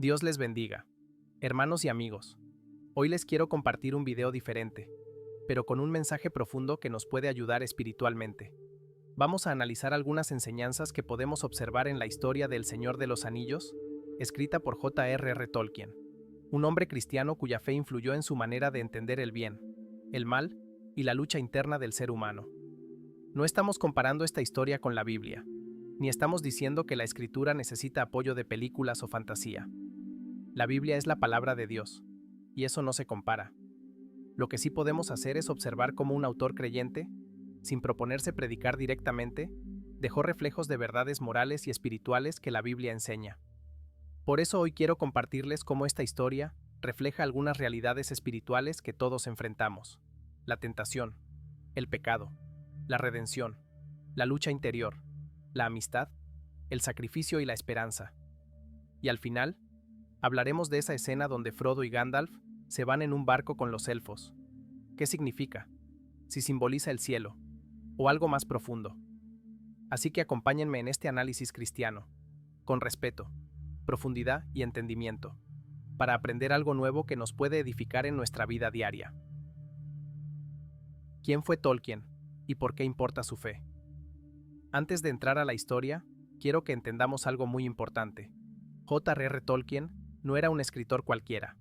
Dios les bendiga. Hermanos y amigos, hoy les quiero compartir un video diferente, pero con un mensaje profundo que nos puede ayudar espiritualmente. Vamos a analizar algunas enseñanzas que podemos observar en la historia del Señor de los Anillos, escrita por J.R.R. Tolkien, un hombre cristiano cuya fe influyó en su manera de entender el bien, el mal y la lucha interna del ser humano. No estamos comparando esta historia con la Biblia, ni estamos diciendo que la escritura necesita apoyo de películas o fantasía. La Biblia es la palabra de Dios, y eso no se compara. Lo que sí podemos hacer es observar cómo un autor creyente, sin proponerse predicar directamente, dejó reflejos de verdades morales y espirituales que la Biblia enseña. Por eso hoy quiero compartirles cómo esta historia refleja algunas realidades espirituales que todos enfrentamos: la tentación, el pecado, la redención, la lucha interior, la amistad, el sacrificio y la esperanza. Y al final, hablaremos de esa escena donde Frodo y Gandalf se van en un barco con los elfos. ¿Qué significa? Si simboliza el cielo, o algo más profundo. Así que acompáñenme en este análisis cristiano, con respeto, profundidad y entendimiento, para aprender algo nuevo que nos puede edificar en nuestra vida diaria. ¿Quién fue Tolkien y por qué importa su fe? Antes de entrar a la historia, quiero que entendamos algo muy importante. J.R.R. Tolkien no era un escritor cualquiera.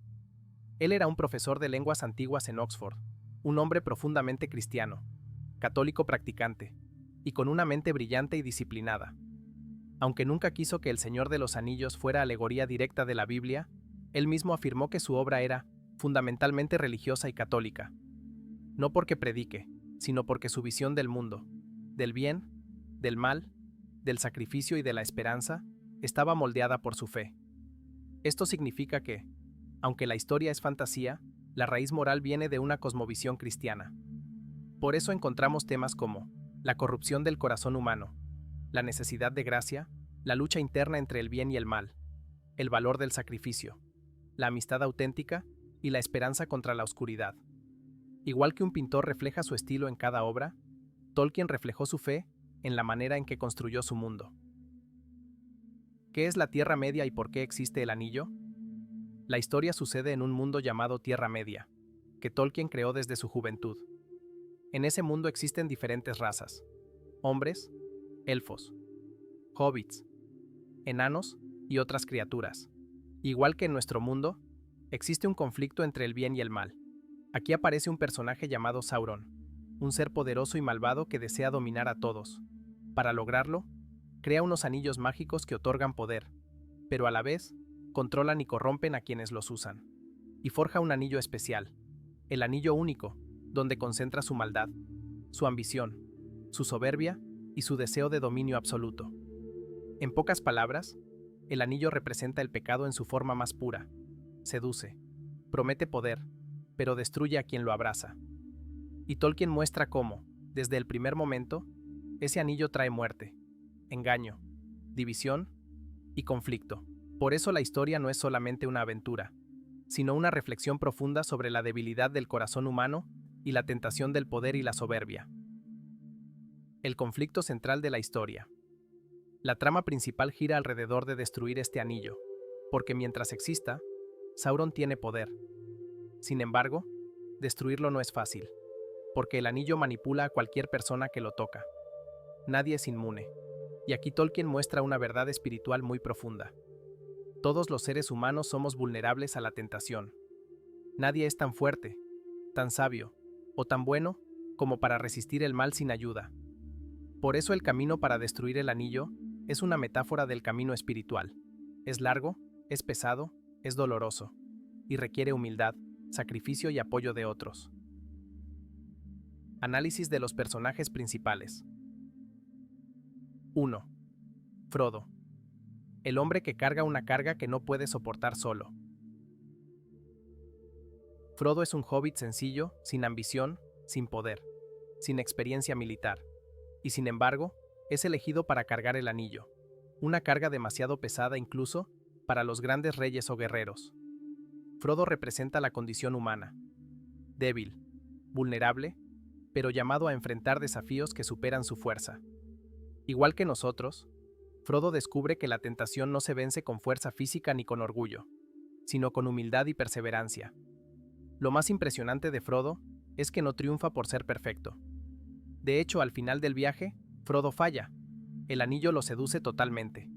Él era un profesor de lenguas antiguas en Oxford, un hombre profundamente cristiano, católico practicante, y con una mente brillante y disciplinada. Aunque nunca quiso que El Señor de los Anillos fuera alegoría directa de la Biblia, él mismo afirmó que su obra era fundamentalmente religiosa y católica. No porque predique, sino porque su visión del mundo, del bien, del mal, del sacrificio y de la esperanza, estaba moldeada por su fe. Esto significa que, aunque la historia es fantasía, la raíz moral viene de una cosmovisión cristiana. Por eso encontramos temas como la corrupción del corazón humano, la necesidad de gracia, la lucha interna entre el bien y el mal, el valor del sacrificio, la amistad auténtica y la esperanza contra la oscuridad. Igual que un pintor refleja su estilo en cada obra, Tolkien reflejó su fe en la manera en que construyó su mundo. ¿Qué es la Tierra Media y por qué existe el anillo? La historia sucede en un mundo llamado Tierra Media, que Tolkien creó desde su juventud. En ese mundo existen diferentes razas: hombres, elfos, hobbits, enanos y otras criaturas. Igual que en nuestro mundo, existe un conflicto entre el bien y el mal. Aquí aparece un personaje llamado Sauron, un ser poderoso y malvado que desea dominar a todos. Para lograrlo, crea unos anillos mágicos que otorgan poder, pero a la vez controlan y corrompen a quienes los usan. Y forja un anillo especial, el anillo único, donde concentra su maldad, su ambición, su soberbia y su deseo de dominio absoluto. En pocas palabras, el anillo representa el pecado en su forma más pura. Seduce, promete poder, pero destruye a quien lo abraza. Y Tolkien muestra cómo, desde el primer momento, ese anillo trae muerte, engaño, división y conflicto. Por eso la historia no es solamente una aventura, sino una reflexión profunda sobre la debilidad del corazón humano y la tentación del poder y la soberbia. El conflicto central de la historia. La trama principal gira alrededor de destruir este anillo, porque mientras exista, Sauron tiene poder. Sin embargo, destruirlo no es fácil, porque el anillo manipula a cualquier persona que lo toca. Nadie es inmune. Y aquí Tolkien muestra una verdad espiritual muy profunda. Todos los seres humanos somos vulnerables a la tentación. Nadie es tan fuerte, tan sabio o tan bueno como para resistir el mal sin ayuda. Por eso el camino para destruir el anillo es una metáfora del camino espiritual. Es largo, es pesado, es doloroso, y requiere humildad, sacrificio y apoyo de otros. Análisis de los personajes principales. 1. Frodo. El hombre que carga una carga que no puede soportar solo. Frodo es un hobbit sencillo, sin ambición, sin poder, sin experiencia militar, y sin embargo, es elegido para cargar el anillo, una carga demasiado pesada incluso para los grandes reyes o guerreros. Frodo representa la condición humana, débil, vulnerable, pero llamado a enfrentar desafíos que superan su fuerza. Igual que nosotros, Frodo descubre que la tentación no se vence con fuerza física ni con orgullo, sino con humildad y perseverancia. Lo más impresionante de Frodo es que no triunfa por ser perfecto. De hecho, al final del viaje, Frodo falla. El anillo lo seduce totalmente.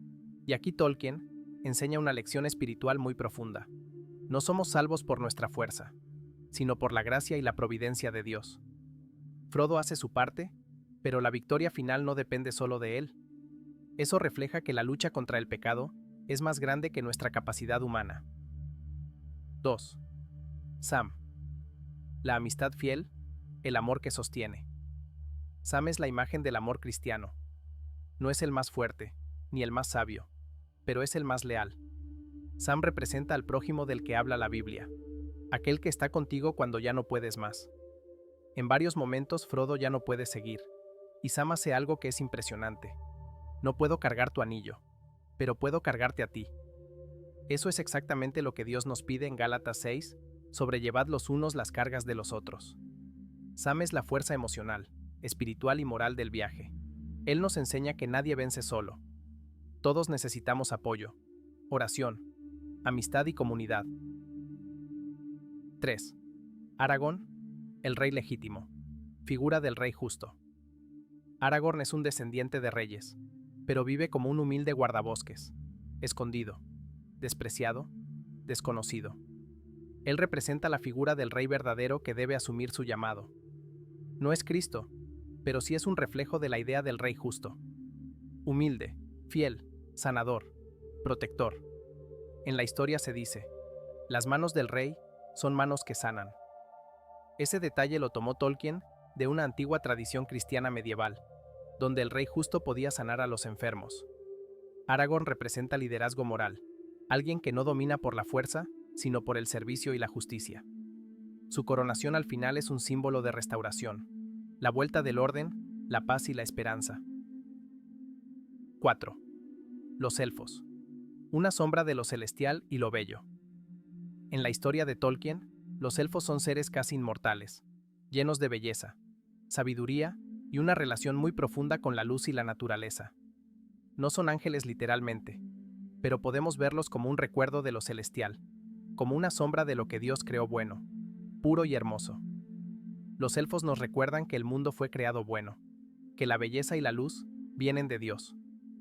Y aquí Tolkien enseña una lección espiritual muy profunda. No somos salvos por nuestra fuerza, sino por la gracia y la providencia de Dios. Frodo hace su parte, pero la victoria final no depende solo de él. Eso refleja que la lucha contra el pecado es más grande que nuestra capacidad humana. 2. Sam. La amistad fiel, el amor que sostiene. Sam es la imagen del amor cristiano. No es el más fuerte, ni el más sabio, pero es el más leal. Sam representa al prójimo del que habla la Biblia, aquel que está contigo cuando ya no puedes más. En varios momentos Frodo ya no puede seguir, y Sam hace algo que es impresionante. No puedo cargar tu anillo, pero puedo cargarte a ti. Eso es exactamente lo que Dios nos pide en Gálatas 6, sobrellevad los unos las cargas de los otros. Sam es la fuerza emocional, espiritual y moral del viaje. Él nos enseña que nadie vence solo. Todos necesitamos apoyo, oración, amistad y comunidad. 3. Aragorn, el rey legítimo, figura del rey justo. Aragorn es un descendiente de reyes, pero vive como un humilde guardabosques, escondido, despreciado, desconocido. Él representa la figura del rey verdadero que debe asumir su llamado. No es Cristo, pero sí es un reflejo de la idea del rey justo. Humilde, fiel, sanador, protector. En la historia se dice, las manos del rey son manos que sanan. Ese detalle lo tomó Tolkien de una antigua tradición cristiana medieval, donde el rey justo podía sanar a los enfermos. Aragorn representa liderazgo moral, alguien que no domina por la fuerza, sino por el servicio y la justicia. Su coronación al final es un símbolo de restauración, la vuelta del orden, la paz y la esperanza. 4. Los elfos. Una sombra de lo celestial y lo bello. En la historia de Tolkien, los elfos son seres casi inmortales, llenos de belleza, sabiduría y una relación muy profunda con la luz y la naturaleza. No son ángeles literalmente, pero podemos verlos como un recuerdo de lo celestial, como una sombra de lo que Dios creó bueno, puro y hermoso. Los elfos nos recuerdan que el mundo fue creado bueno, que la belleza y la luz vienen de Dios.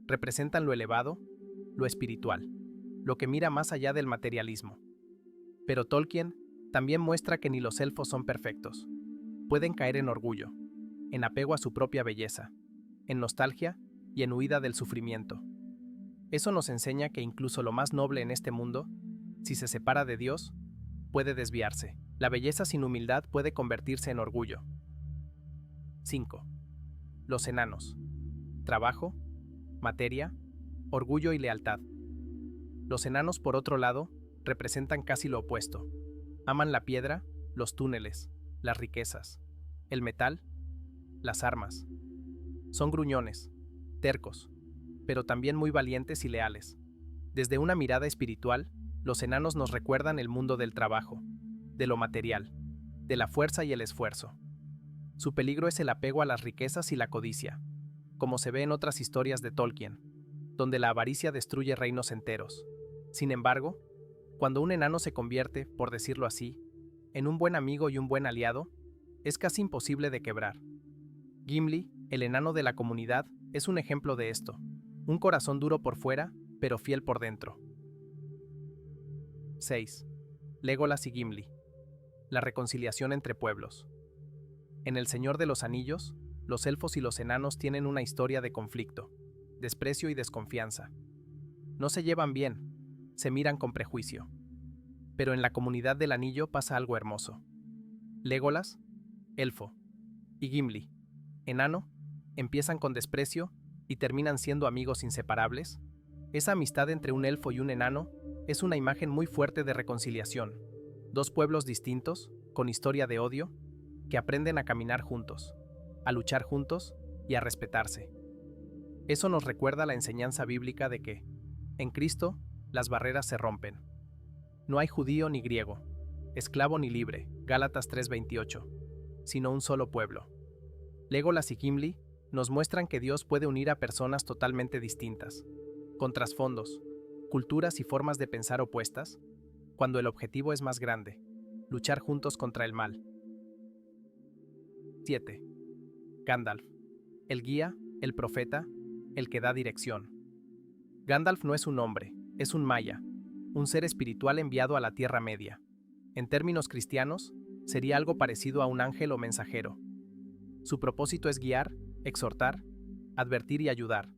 Representan lo elevado, lo espiritual, lo que mira más allá del materialismo. Pero Tolkien también muestra que ni los elfos son perfectos. Pueden caer en orgullo, en apego a su propia belleza, en nostalgia y en huida del sufrimiento. Eso nos enseña que incluso lo más noble en este mundo, si se separa de Dios, puede desviarse. La belleza sin humildad puede convertirse en orgullo. 5. Los enanos. Trabajo, materia, orgullo y lealtad. Los enanos, por otro lado, representan casi lo opuesto. Aman la piedra, los túneles, las riquezas, el metal, las armas. Son gruñones, tercos, pero también muy valientes y leales. Desde una mirada espiritual, los enanos nos recuerdan el mundo del trabajo, de lo material, de la fuerza y el esfuerzo. Su peligro es el apego a las riquezas y la codicia, como se ve en otras historias de Tolkien, donde la avaricia destruye reinos enteros. Sin embargo, cuando un enano se convierte, por decirlo así, en un buen amigo y un buen aliado, es casi imposible de quebrar. Gimli, el enano de la comunidad, es un ejemplo de esto. Un corazón duro por fuera, pero fiel por dentro. 6. Legolas y Gimli. La reconciliación entre pueblos. En El Señor de los Anillos, los elfos y los enanos tienen una historia de conflicto, desprecio y desconfianza. No se llevan bien, se miran con prejuicio. Pero en la comunidad del anillo pasa algo hermoso. Legolas, elfo, y Gimli, enano, empiezan con desprecio y terminan siendo amigos inseparables. Esa amistad entre un elfo y un enano es una imagen muy fuerte de reconciliación. Dos pueblos distintos, con historia de odio, que aprenden a caminar juntos, a luchar juntos y a respetarse. Eso nos recuerda la enseñanza bíblica de que, en Cristo, las barreras se rompen. No hay judío ni griego, esclavo ni libre, Gálatas 3:28, sino un solo pueblo. Legolas y Gimli nos muestran que Dios puede unir a personas totalmente distintas, con trasfondos, culturas y formas de pensar opuestas, cuando el objetivo es más grande, luchar juntos contra el mal. 7. Gandalf, el guía, el profeta, el que da dirección. Gandalf no es un hombre, es un maya, un ser espiritual enviado a la Tierra Media. En términos cristianos, sería algo parecido a un ángel o mensajero. Su propósito es guiar, exhortar, advertir y ayudar,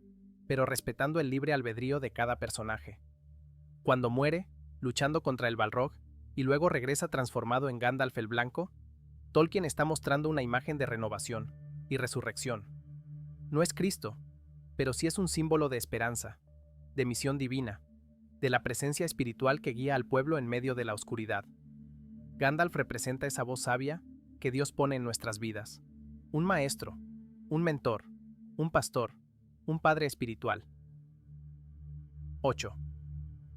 pero respetando el libre albedrío de cada personaje. Cuando muere, luchando contra el Balrog, y luego regresa transformado en Gandalf el Blanco, Tolkien está mostrando una imagen de renovación y resurrección. No es Cristo, pero sí es un símbolo de esperanza, de misión divina, de la presencia espiritual que guía al pueblo en medio de la oscuridad. Gandalf representa esa voz sabia que Dios pone en nuestras vidas. Un maestro, un mentor, un pastor, un padre espiritual. 8.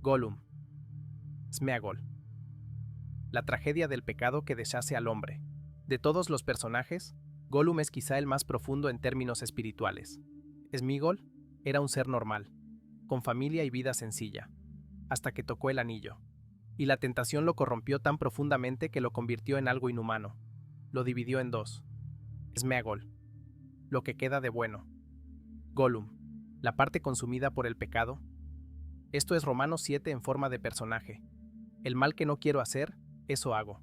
Gollum. Sméagol. La tragedia del pecado que deshace al hombre. De todos los personajes, Gollum es quizá el más profundo en términos espirituales. Sméagol era un ser normal, con familia y vida sencilla, hasta que tocó el anillo. Y la tentación lo corrompió tan profundamente que lo convirtió en algo inhumano. Lo dividió en dos. Sméagol, lo que queda de bueno. Gollum, la parte consumida por el pecado. Esto es Romanos 7 en forma de personaje. El mal que no quiero hacer, eso hago.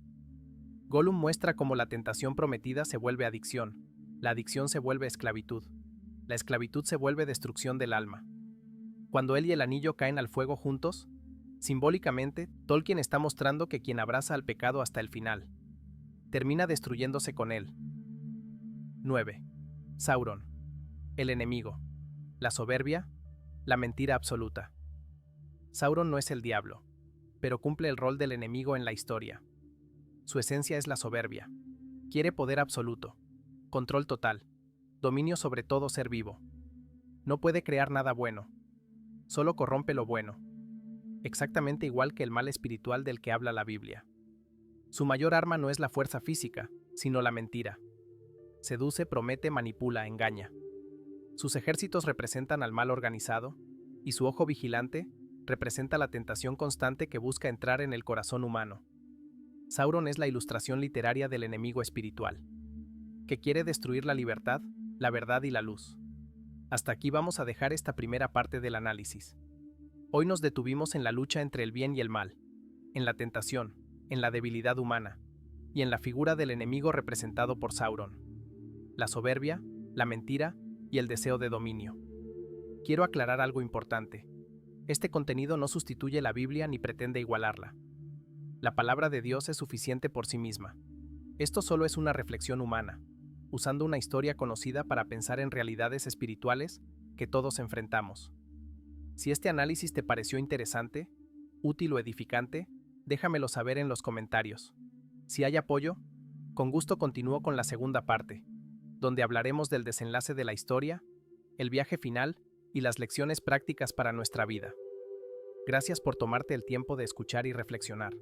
Gollum muestra cómo la tentación prometida se vuelve adicción, la adicción se vuelve esclavitud, la esclavitud se vuelve destrucción del alma. Cuando él y el anillo caen al fuego juntos, simbólicamente, Tolkien está mostrando que quien abraza al pecado hasta el final, termina destruyéndose con él. 9. Sauron, el enemigo, la soberbia, la mentira absoluta. Sauron no es el diablo, pero cumple el rol del enemigo en la historia. Su esencia es la soberbia. Quiere poder absoluto, control total, dominio sobre todo ser vivo. No puede crear nada bueno, solo corrompe lo bueno, exactamente igual que el mal espiritual del que habla la Biblia. Su mayor arma no es la fuerza física, sino la mentira. Seduce, promete, manipula, engaña. Sus ejércitos representan al mal organizado, y su ojo vigilante representa la tentación constante que busca entrar en el corazón humano. Sauron es la ilustración literaria del enemigo espiritual, que quiere destruir la libertad, la verdad y la luz. Hasta aquí vamos a dejar esta primera parte del análisis. Hoy nos detuvimos en la lucha entre el bien y el mal, en la tentación, en la debilidad humana, y en la figura del enemigo representado por Sauron. La soberbia, la mentira y el deseo de dominio. Quiero aclarar algo importante. Este contenido no sustituye la Biblia ni pretende igualarla. La palabra de Dios es suficiente por sí misma. Esto solo es una reflexión humana, usando una historia conocida para pensar en realidades espirituales que todos enfrentamos. Si este análisis te pareció interesante, útil o edificante, déjamelo saber en los comentarios. Si hay apoyo, con gusto continúo con la segunda parte, donde hablaremos del desenlace de la historia, el viaje final y las lecciones prácticas para nuestra vida. Gracias por tomarte el tiempo de escuchar y reflexionar.